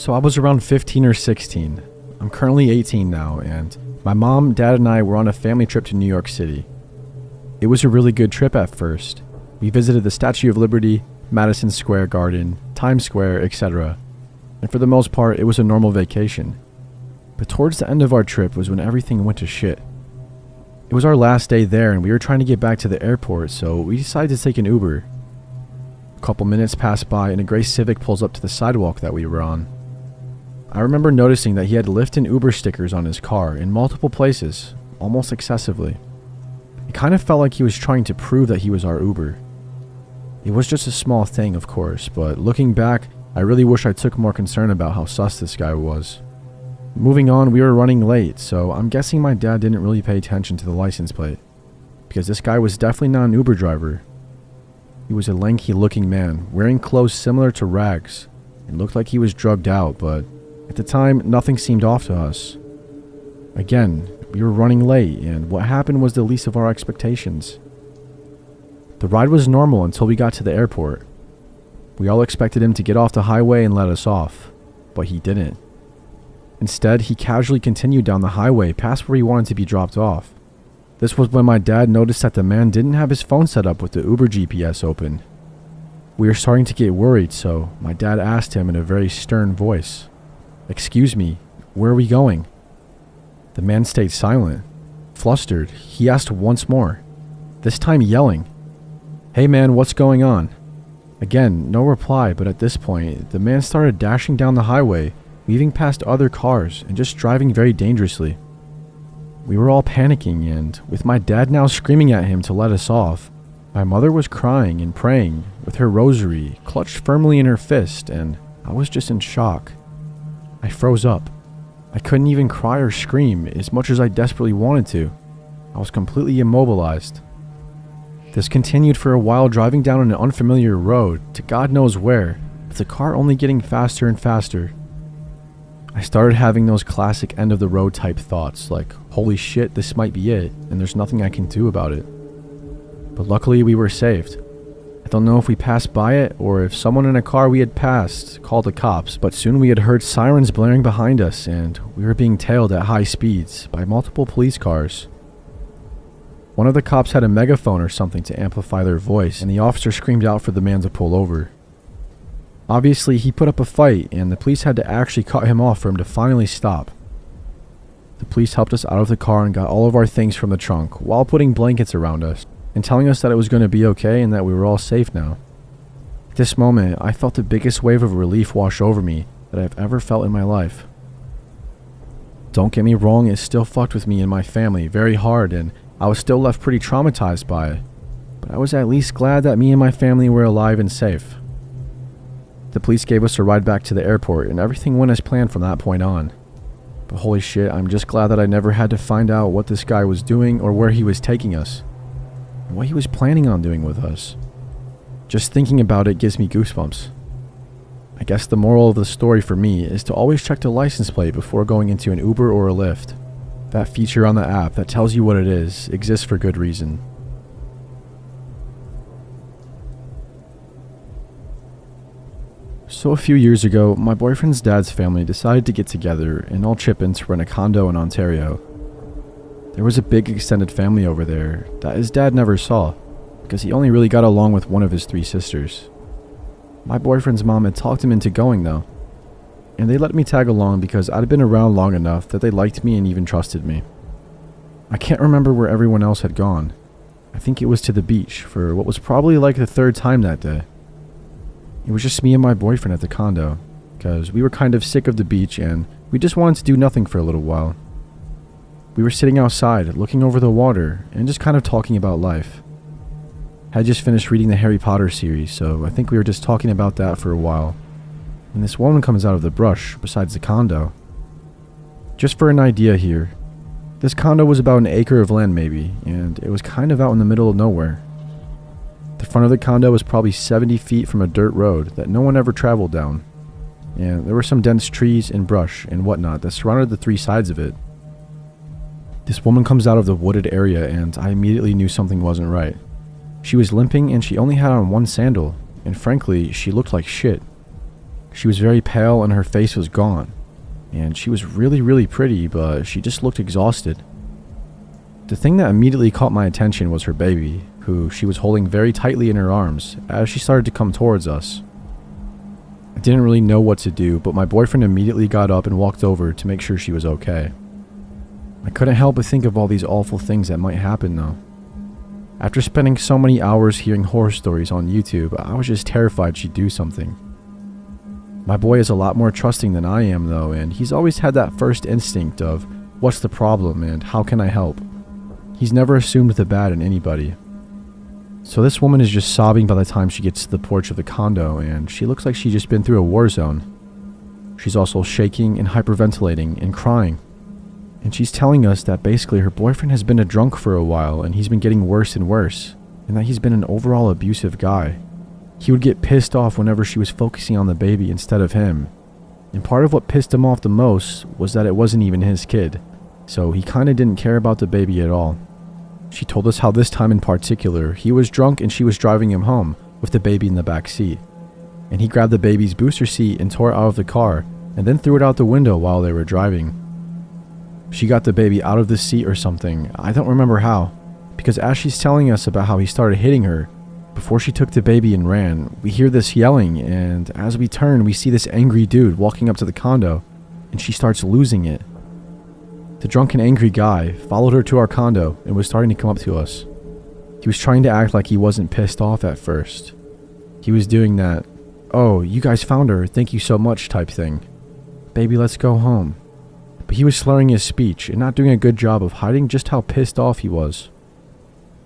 So I was around 15 or 16. I'm currently 18 now, and my mom, dad, and I were on a family trip to New York City. It was a really good trip at first. We visited the Statue of Liberty, Madison Square Garden, Times Square, etc. And for the most part, it was a normal vacation. But towards the end of our trip was when everything went to shit. It was our last day there, and we were trying to get back to the airport, so we decided to take an Uber. A couple minutes pass by, and a gray Civic pulls up to the sidewalk that we were on. I remember noticing that he had Lyft and Uber stickers on his car in multiple places, almost excessively. It kind of felt like he was trying to prove that he was our Uber. It was just a small thing, of course, but looking back, I really wish I took more concern about how sus this guy was. Moving on, we were running late, so I'm guessing my dad didn't really pay attention to the license plate, because this guy was definitely not an Uber driver. He was a lanky-looking man, wearing clothes similar to rags, and looked like he was drugged out, but at the time, nothing seemed off to us. Again, we were running late, and what happened was the least of our expectations. The ride was normal until we got to the airport. We all expected him to get off the highway and let us off, but he didn't. Instead, he casually continued down the highway past where he wanted to be dropped off. This was when my dad noticed that the man didn't have his phone set up with the Uber GPS open. We were starting to get worried, so my dad asked him in a very stern voice, "Excuse me, where are we going?" The man stayed silent. Flustered, he asked once more, this time yelling, "Hey man, what's going on?" Again, no reply, but at this point, the man started dashing down the highway, weaving past other cars, and just driving very dangerously. We were all panicking, and with my dad now screaming at him to let us off, my mother was crying and praying, with her rosary clutched firmly in her fist, and I was just in shock. I froze up. I couldn't even cry or scream as much as I desperately wanted to. I was completely immobilized. This continued for a while, driving down an unfamiliar road to God knows where, with the car only getting faster and faster. I started having those classic end of the road type thoughts like, holy shit, this might be it, and there's nothing I can do about it. But luckily we were saved. I don't know if we passed by it or if someone in a car we had passed called the cops, but soon we had heard sirens blaring behind us and we were being tailed at high speeds by multiple police cars. One of the cops had a megaphone or something to amplify their voice, and the officer screamed out for the man to pull over. Obviously, he put up a fight, and the police had to actually cut him off for him to finally stop. The police helped us out of the car and got all of our things from the trunk, while putting blankets around us, and telling us that it was going to be okay and that we were all safe now. At this moment, I felt the biggest wave of relief wash over me that I've ever felt in my life. Don't get me wrong, it still fucked with me and my family very hard, and I was still left pretty traumatized by it, but I was at least glad that me and my family were alive and safe. The police gave us a ride back to the airport, and everything went as planned from that point on. But holy shit, I'm just glad that I never had to find out what this guy was doing or where he was taking us, and what he was planning on doing with us. Just thinking about it gives me goosebumps. I guess the moral of the story for me is to always check the license plate before going into an Uber or a Lyft. That feature on the app that tells you what it is exists for good reason. So a few years ago, my boyfriend's dad's family decided to get together and all chip in to rent a condo in Ontario. There was a big extended family over there that his dad never saw, because he only really got along with one of his 3 sisters. My boyfriend's mom had talked him into going though, and they let me tag along because I'd been around long enough that they liked me and even trusted me. I can't remember where everyone else had gone. I think it was to the beach for what was probably like the 3rd time that day. It was just me and my boyfriend at the condo, because we were kind of sick of the beach and we just wanted to do nothing for a little while. We were sitting outside, looking over the water, and just kind of talking about life. I had just finished reading the Harry Potter series, so I think we were just talking about that for a while. And this woman comes out of the brush besides the condo. Just for an idea here, this condo was about an acre of land maybe, and it was kind of out in the middle of nowhere. The front of the condo was probably 70 feet from a dirt road that no one ever traveled down, and there were some dense trees and brush and whatnot that surrounded the 3 sides of it. This woman comes out of the wooded area and I immediately knew something wasn't right. She was limping and she only had on 1 sandal, and frankly, she looked like shit. She was very pale and her face was gone. And she was really, really pretty, but she just looked exhausted. The thing that immediately caught my attention was her baby, who she was holding very tightly in her arms as she started to come towards us. I didn't really know what to do, but my boyfriend immediately got up and walked over to make sure she was okay. I couldn't help but think of all these awful things that might happen though. After spending so many hours hearing horror stories on YouTube, I was just terrified she'd do something. My boy is a lot more trusting than I am though, and he's always had that first instinct of what's the problem and how can I help. He's never assumed the bad in anybody. So this woman is just sobbing by the time she gets to the porch of the condo, and she looks like she's just been through a war zone. She's also shaking and hyperventilating and crying. And she's telling us that basically her boyfriend has been a drunk for a while and he's been getting worse and worse, and that he's been an overall abusive guy. He would get pissed off whenever she was focusing on the baby instead of him. And part of what pissed him off the most was that it wasn't even his kid, so he kinda didn't care about the baby at all. She told us how this time in particular, he was drunk and she was driving him home with the baby in the back seat. And he grabbed the baby's booster seat and tore it out of the car and then threw it out the window while they were driving. She got the baby out of the seat or something, I don't remember how, because as she's telling us about how he started hitting her, before she took the baby and ran, we hear this yelling, and as we turn, we see this angry dude walking up to the condo, and she starts losing it. The drunken angry guy followed her to our condo and was starting to come up to us. He was trying to act like he wasn't pissed off at first. He was doing that, "Oh, you guys found her, thank you so much" type thing. "Baby, let's go home." But he was slurring his speech and not doing a good job of hiding just how pissed off he was.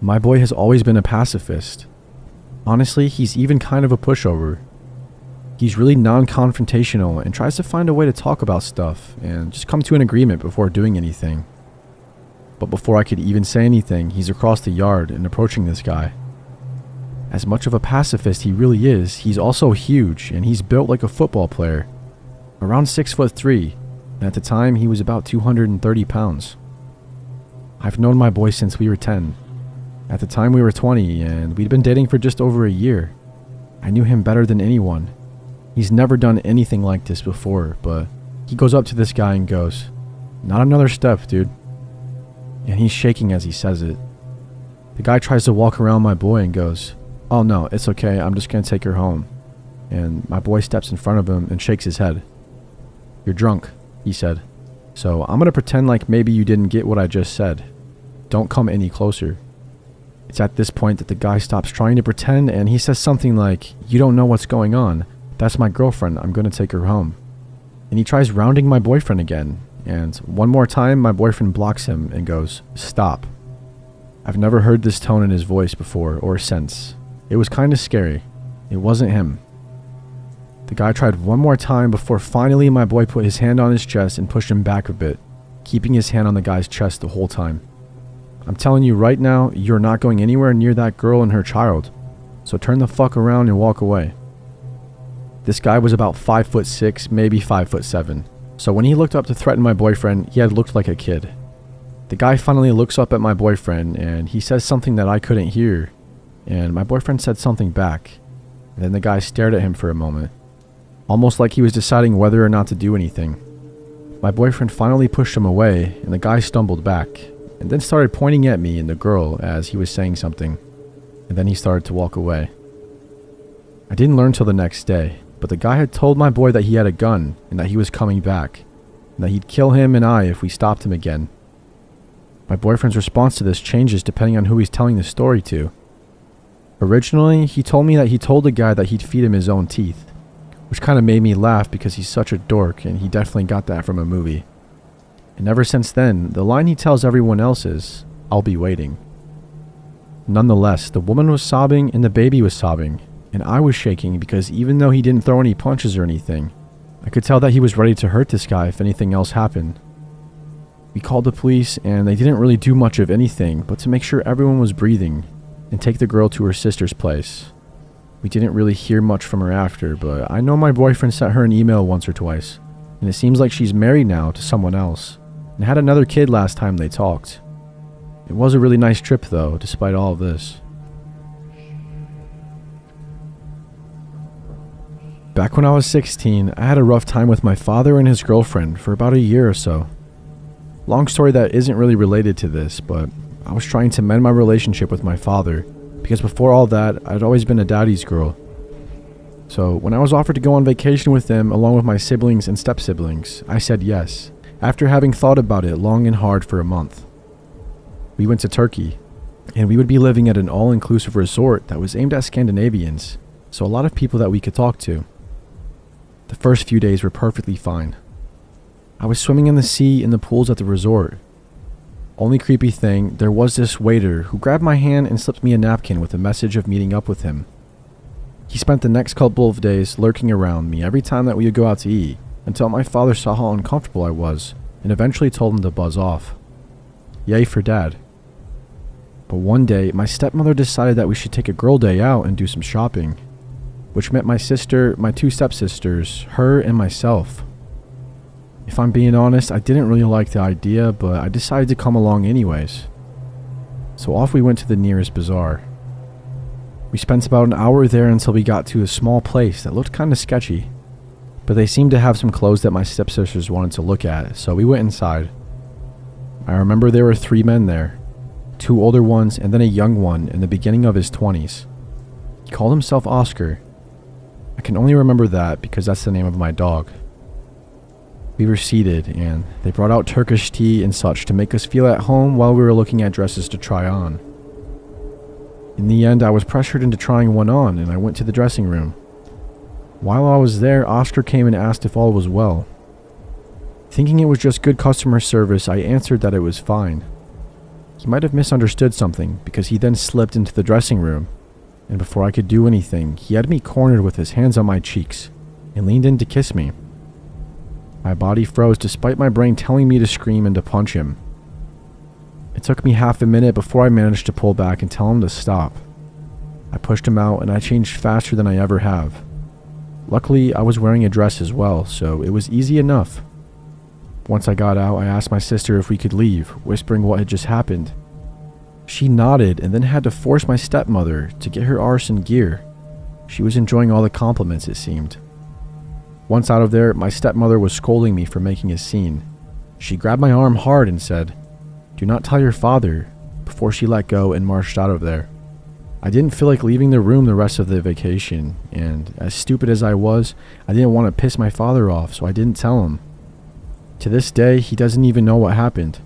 My boy has always been a pacifist. Honestly, he's even kind of a pushover. He's really non-confrontational and tries to find a way to talk about stuff and just come to an agreement before doing anything. But before I could even say anything, he's across the yard and approaching this guy. As much of a pacifist he really is, he's also huge and he's built like a football player. Around 6'3", and at the time he was about 230 pounds. I've known my boy since we were 10. At the time we were 20 and we'd been dating for just over a year. I knew him better than anyone. He's never done anything like this before, but he goes up to this guy and goes, "Not another step, dude." And he's shaking as he says it. The guy tries to walk around my boy and goes, "Oh no, it's okay, I'm just gonna take her home." And my boy steps in front of him and shakes his head. "You're drunk," he said. "So I'm gonna pretend like maybe you didn't get what I just said. Don't come any closer." It's at this point that the guy stops trying to pretend and he says something like, "You don't know what's going on. That's my girlfriend, I'm gonna take her home." And he tries rounding my boyfriend again, and one more time my boyfriend blocks him and goes, "Stop." I've never heard this tone in his voice before or since. It was kinda scary. It wasn't him. The guy tried one more time before finally my boy put his hand on his chest and pushed him back a bit, keeping his hand on the guy's chest the whole time. "I'm telling you right now, you're not going anywhere near that girl and her child, so turn the fuck around and walk away." This guy was about 5'6", maybe 5'7", so when he looked up to threaten my boyfriend, he had looked like a kid. The guy finally looks up at my boyfriend and he says something that I couldn't hear, and my boyfriend said something back, and then the guy stared at him for a moment, almost like he was deciding whether or not to do anything. My boyfriend finally pushed him away and the guy stumbled back, and then started pointing at me and the girl as he was saying something, and then he started to walk away. I didn't learn till the next day, but the guy had told my boy that he had a gun and that he was coming back, and that he'd kill him and I if we stopped him again. My boyfriend's response to this changes depending on who he's telling the story to. Originally, he told me that he told the guy that he'd feed him his own teeth, which kind of made me laugh because he's such a dork and he definitely got that from a movie. And ever since then, the line he tells everyone else is, "I'll be waiting." Nonetheless, the woman was sobbing and the baby was sobbing, and I was shaking because even though he didn't throw any punches or anything, I could tell that he was ready to hurt this guy if anything else happened. We called the police and they didn't really do much of anything but to make sure everyone was breathing and take the girl to her sister's place. We didn't really hear much from her after, but I know my boyfriend sent her an email once or twice, and it seems like she's married now to someone else and had another kid last time they talked. It was a really nice trip though, despite all of this. Back when I was 16, I had a rough time with my father and his girlfriend for about a year or so. Long story that isn't really related to this, but I was trying to mend my relationship with my father because before all that, I'd always been a daddy's girl. So when I was offered to go on vacation with them along with my siblings and step-siblings, I said yes, after having thought about it long and hard for a month. We went to Turkey, and we would be living at an all-inclusive resort that was aimed at Scandinavians, so a lot of people that we could talk to. The first few days were perfectly fine. I was swimming in the sea in the pools at the resort. Only creepy thing, there was this waiter who grabbed my hand and slipped me a napkin with a message of meeting up with him. He spent the next couple of days lurking around me every time that we would go out to eat, until my father saw how uncomfortable I was, and eventually told him to buzz off. Yay for dad. But one day, my stepmother decided that we should take a girl day out and do some shopping, which meant my sister, my two stepsisters, her, and myself. If I'm being honest, I didn't really like the idea, but I decided to come along anyways. So off we went to the nearest bazaar. We spent about an hour there until we got to a small place that looked kind of sketchy, but they seemed to have some clothes that my stepsisters wanted to look at, so we went inside. I remember there were 3 men there, 2 older ones and then a young one in the beginning of his 20s. He called himself Oscar. I can only remember that because that's the name of my dog. We were seated, and they brought out Turkish tea and such to make us feel at home while we were looking at dresses to try on. In the end, I was pressured into trying one on, and I went to the dressing room. While I was there, Oscar came and asked if all was well. Thinking it was just good customer service, I answered that it was fine. He might have misunderstood something, because he then slipped into the dressing room, and before I could do anything, he had me cornered with his hands on my cheeks, and leaned in to kiss me. My body froze despite my brain telling me to scream and to punch him. It took me half a minute before I managed to pull back and tell him to stop. I pushed him out and I changed faster than I ever have. Luckily, I was wearing a dress as well, so it was easy enough. Once I got out, I asked my sister if we could leave, whispering what had just happened. She nodded and then had to force my stepmother to get her arse in gear. She was enjoying all the compliments, it seemed. Once out of there, my stepmother was scolding me for making a scene. She grabbed my arm hard and said, "Do not tell your father," before she let go and marched out of there. I didn't feel like leaving the room the rest of the vacation, and as stupid as I was, I didn't want to piss my father off, so I didn't tell him. To this day, he doesn't even know what happened.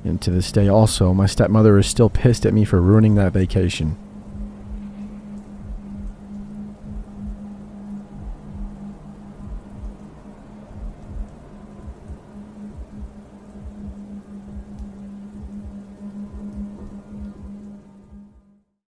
And to this day also, my stepmother is still pissed at me for ruining that vacation.